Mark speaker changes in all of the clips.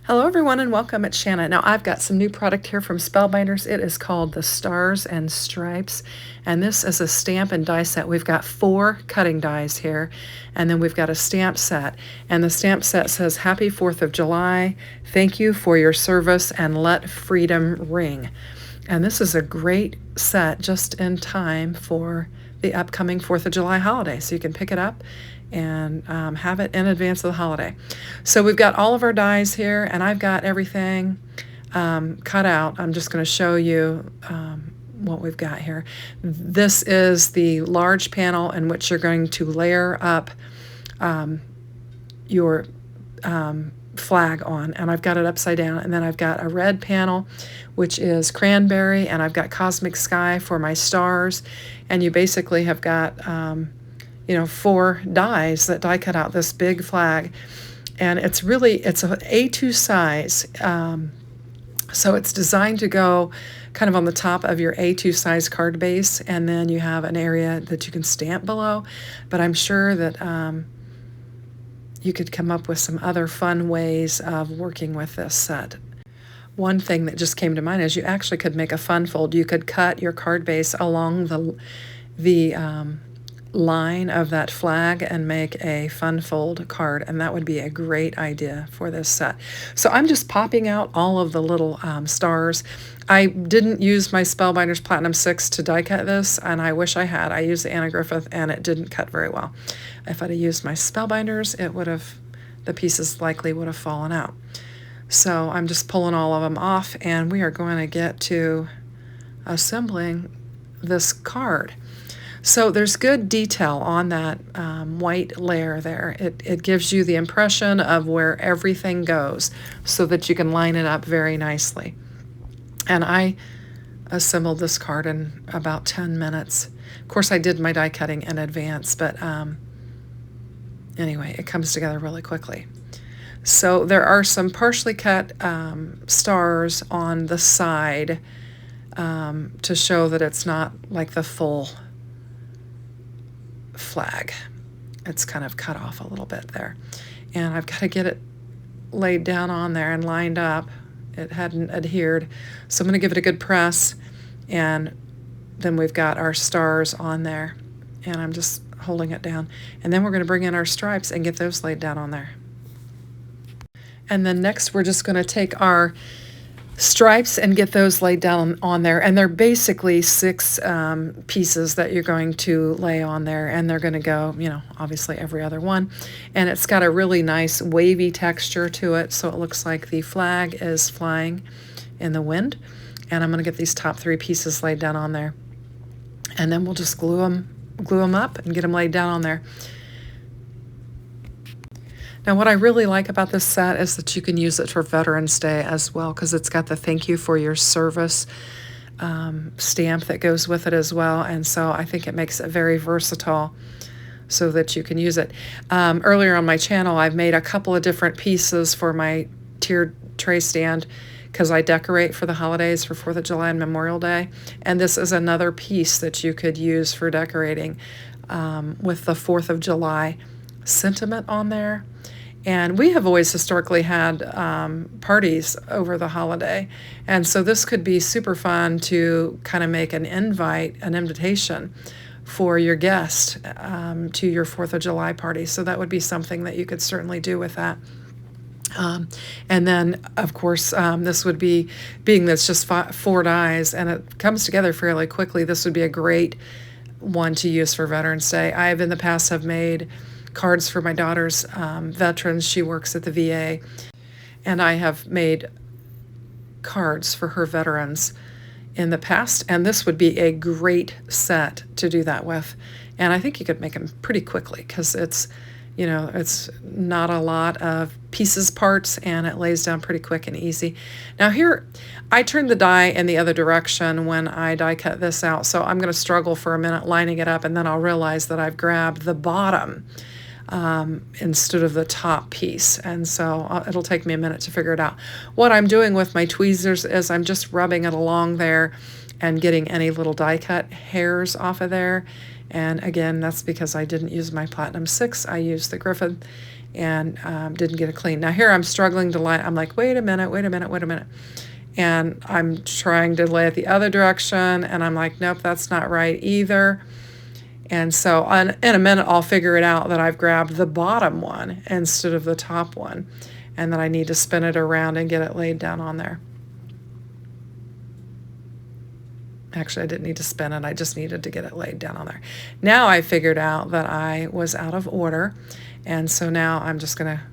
Speaker 1: Hello everyone and welcome. It's Shanna. Now I've got some new product here from Spellbinders. It is called the Stars and Stripes, and this is a stamp and die set. We've got 4 cutting dies here, and then we've got a stamp set, and the stamp set says Happy 4th of July, thank you for your service, and let freedom ring. And this is a great set just in time for the upcoming 4th of July holiday, so you can pick it up and have it in advance of the holiday. So we've got all of our dies here, and I've got everything cut out. I'm just going to show you what we've got here. This is the large panel in which you're going to layer up your flag on, and I've got it upside down, and then I've got a red panel which is cranberry, and I've got cosmic sky for my stars, and you basically have got 4 dies that die cut out this big flag, and it's a A2 size, so it's designed to go kind of on the top of your A2 size card base, and then you have an area that you can stamp below, but I'm sure that you could come up with some other fun ways of working with this set. One thing that just came to mind is you actually could make a fun fold. You could cut your card base along the line of that flag and make a fun fold card, and that would be a great idea for this set. So I'm just popping out all of the little stars. I didn't use my Spellbinders Platinum 6 to die cut this, and I wish I had. I used the Anna Griffith and it didn't cut very well. If I'd have used my Spellbinders, the pieces likely would have fallen out. So I'm just pulling all of them off, and we are going to get to assembling this card. So there's good detail on that white layer there. It gives you the impression of where everything goes so that you can line it up very nicely. And I assembled this card in about 10 minutes. Of course, I did my die cutting in advance, but anyway, it comes together really quickly. So there are some partially cut stars on the side to show that it's not like the full flag. It's kind of cut off a little bit there. And I've got to get it laid down on there and lined up. It hadn't adhered. So I'm going to give it a good press, and then we've got our stars on there. And I'm just holding it down. And then we're going to bring in our stripes and get those laid down on there. And then next we're just going to take our stripes and get those laid down on there, and they're basically 6 pieces that you're going to lay on there, and they're going to go, obviously every other one, and it's got a really nice wavy texture to it, so it looks like the flag is flying in the wind. And I'm going to get these top 3 pieces laid down on there, and then we'll just glue them up and get them laid down on there. Now, what I really like about this set is that you can use it for Veterans Day as well, because it's got the thank you for your service stamp that goes with it as well. And so I think it makes it very versatile so that you can use it. Earlier on my channel, I've made a couple of different pieces for my tiered tray stand because I decorate for the holidays for 4th of July and Memorial Day. And this is another piece that you could use for decorating with the 4th of July sentiment on there. And we have always historically had parties over the holiday. And so this could be super fun to kind of make an invitation for your guest to your 4th of July party. So that would be something that you could certainly do with that. And then, of course, this would be, being that's just 4 dies and it comes together fairly quickly, this would be a great one to use for Veterans Day. I have in the past have made cards for my daughter's veterans. She works at the VA, and I have made cards for her veterans in the past, and this would be a great set to do that with. And I think you could make them pretty quickly because it's not a lot of parts, and it lays down pretty quick and easy. Now here, I turned the die in the other direction when I die cut this out, so I'm going to struggle for a minute lining it up, and then I'll realize that I've grabbed the bottom instead of the top piece, and so it'll take me a minute to figure it out. What I'm doing with my tweezers is I'm just rubbing it along there and getting any little die cut hairs off of there. And again, that's because I didn't use my Platinum 6, I used the Griffith, and didn't get it clean. Now here I'm struggling to line. I'm like, wait a minute, wait a minute, wait a minute. And I'm trying to lay it the other direction, and I'm like, nope, that's not right either. And so in a minute, I'll figure it out that I've grabbed the bottom one instead of the top one, and that I need to spin it around and get it laid down on there. Actually, I didn't need to spin it. I just needed to get it laid down on there. Now I figured out that I was out of order, and so now I'm just going to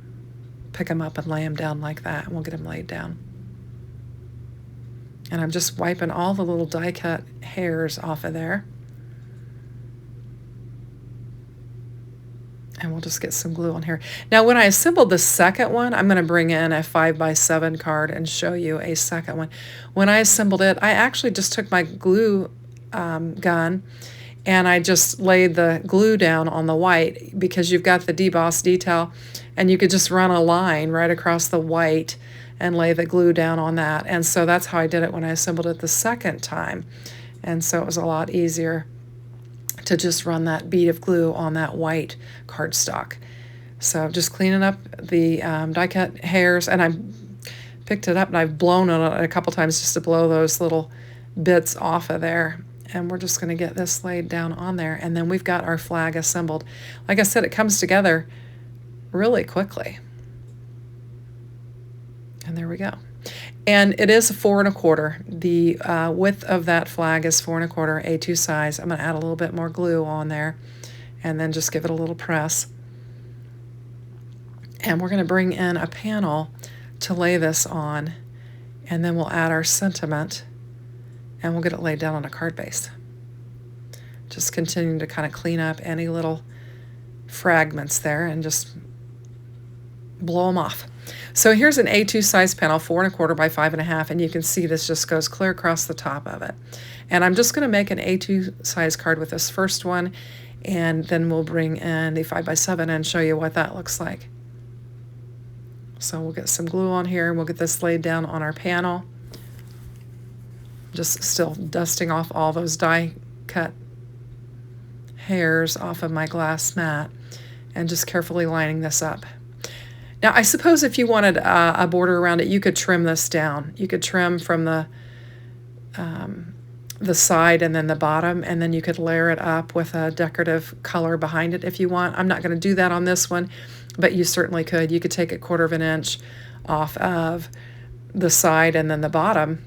Speaker 1: pick them up and lay them down like that, and we'll get them laid down. And I'm just wiping all the little die cut hairs off of there. And we'll just get some glue on here. Now, when I assembled the second one, I'm going to bring in a 5x7 card and show you a second one. When I assembled it, I actually just took my glue gun and I just laid the glue down on the white, because you've got the deboss detail, and you could just run a line right across the white and lay the glue down on that. And so that's how I did it when I assembled it the second time. And so it was a lot easier to just run that bead of glue on that white cardstock. So just cleaning up the die cut hairs, and I picked it up and I've blown on it a couple times just to blow those little bits off of there. And we're just going to get this laid down on there, and then we've got our flag assembled. Like I said, it comes together really quickly. And there we go. And it is a 4 1/4. The width of that flag is 4 1/4, A2 size. I'm going to add a little bit more glue on there and then just give it a little press. And we're going to bring in a panel to lay this on, and then we'll add our sentiment, and we'll get it laid down on a card base. Just continuing to kind of clean up any little fragments there and just blow them off. So here's an A2 size panel, 4 1/4 by 5 1/2, and you can see this just goes clear across the top of it. And I'm just going to make an A2 size card with this first one, and then we'll bring in the 5x7 and show you what that looks like. So we'll get some glue on here, and we'll get this laid down on our panel. Just still dusting off all those die cut hairs off of my glass mat, and just carefully lining this up. Now, I suppose if you wanted a border around it, you could trim this down. You could trim from the side and then the bottom, and then you could layer it up with a decorative color behind it if you want. I'm not going to do that on this one, but you certainly could. You could take a 1/4 of an inch off of the side and then the bottom,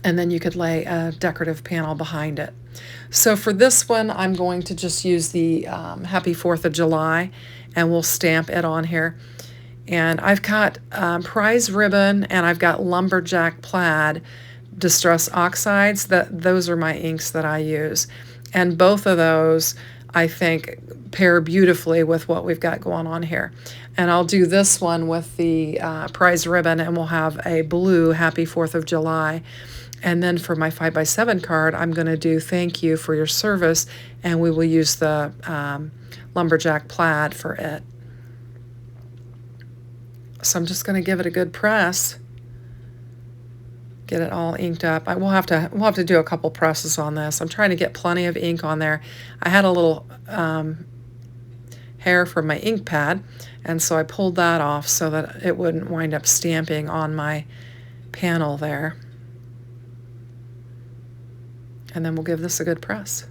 Speaker 1: and then you could lay a decorative panel behind it. So for this one, I'm going to just use the Happy 4th of July, and we'll stamp it on here. And I've got prize ribbon, and I've got lumberjack plaid distress oxides. Those are my inks that I use. And both of those, I think, pair beautifully with what we've got going on here. And I'll do this one with the prize ribbon, and we'll have a blue Happy 4th of July. And then for my 5x7 card, I'm going to do thank you for your service, and we will use the lumberjack plaid for it. So I'm just going to give it a good press, get it all inked up. We'll have to do a couple presses on this. I'm trying to get plenty of ink on there. I had a little hair from my ink pad, and so I pulled that off so that it wouldn't wind up stamping on my panel there. And then we'll give this a good press.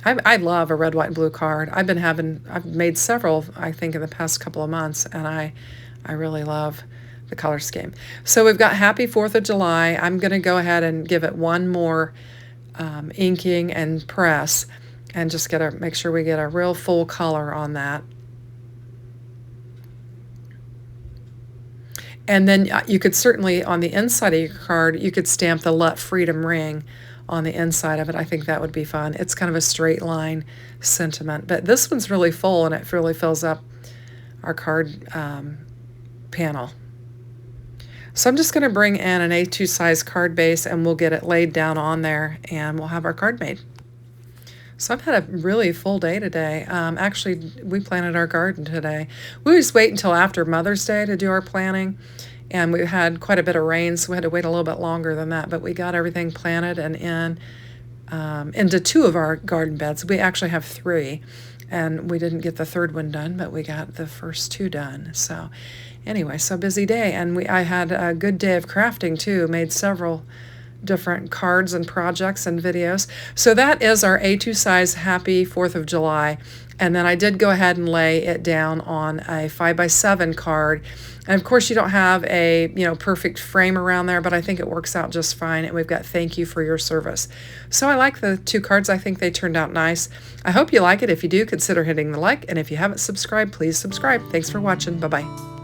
Speaker 1: I love a red, white, and blue card. I've made several, I think, in the past couple of months, and I really love the color scheme. So we've got Happy 4th of July. I'm going to go ahead and give it one more inking and press, and just make sure we get a real full color on that. And then you could certainly, on the inside of your card, you could stamp the Let Freedom Ring on the inside of it. I think that would be fun. It's kind of a straight line sentiment, but this one's really full, and it really fills up our card panel. So I'm just going to bring in an A2 size card base, and we'll get it laid down on there, and we'll have our card made. So I've had a really full day today. Actually, we planted our garden today. We always wait until after Mother's Day to do our planting, and we had quite a bit of rain, so we had to wait a little bit longer than that, but we got everything planted and in into 2 of our garden beds. We actually have 3, and we didn't get the 3rd one done, but we got the first 2 done. So anyway, so busy day, and I had a good day of crafting too. Made several different cards and projects and videos. So that is our A2 size Happy 4th of July. And then I did go ahead and lay it down on a 5x7 card. And of course you don't have a perfect frame around there, but I think it works out just fine. And we've got thank you for your service. So I like the 2 cards. I think they turned out nice. I hope you like it. If you do, consider hitting the like. And if you haven't subscribed, please subscribe. Thanks for watching. Bye-bye.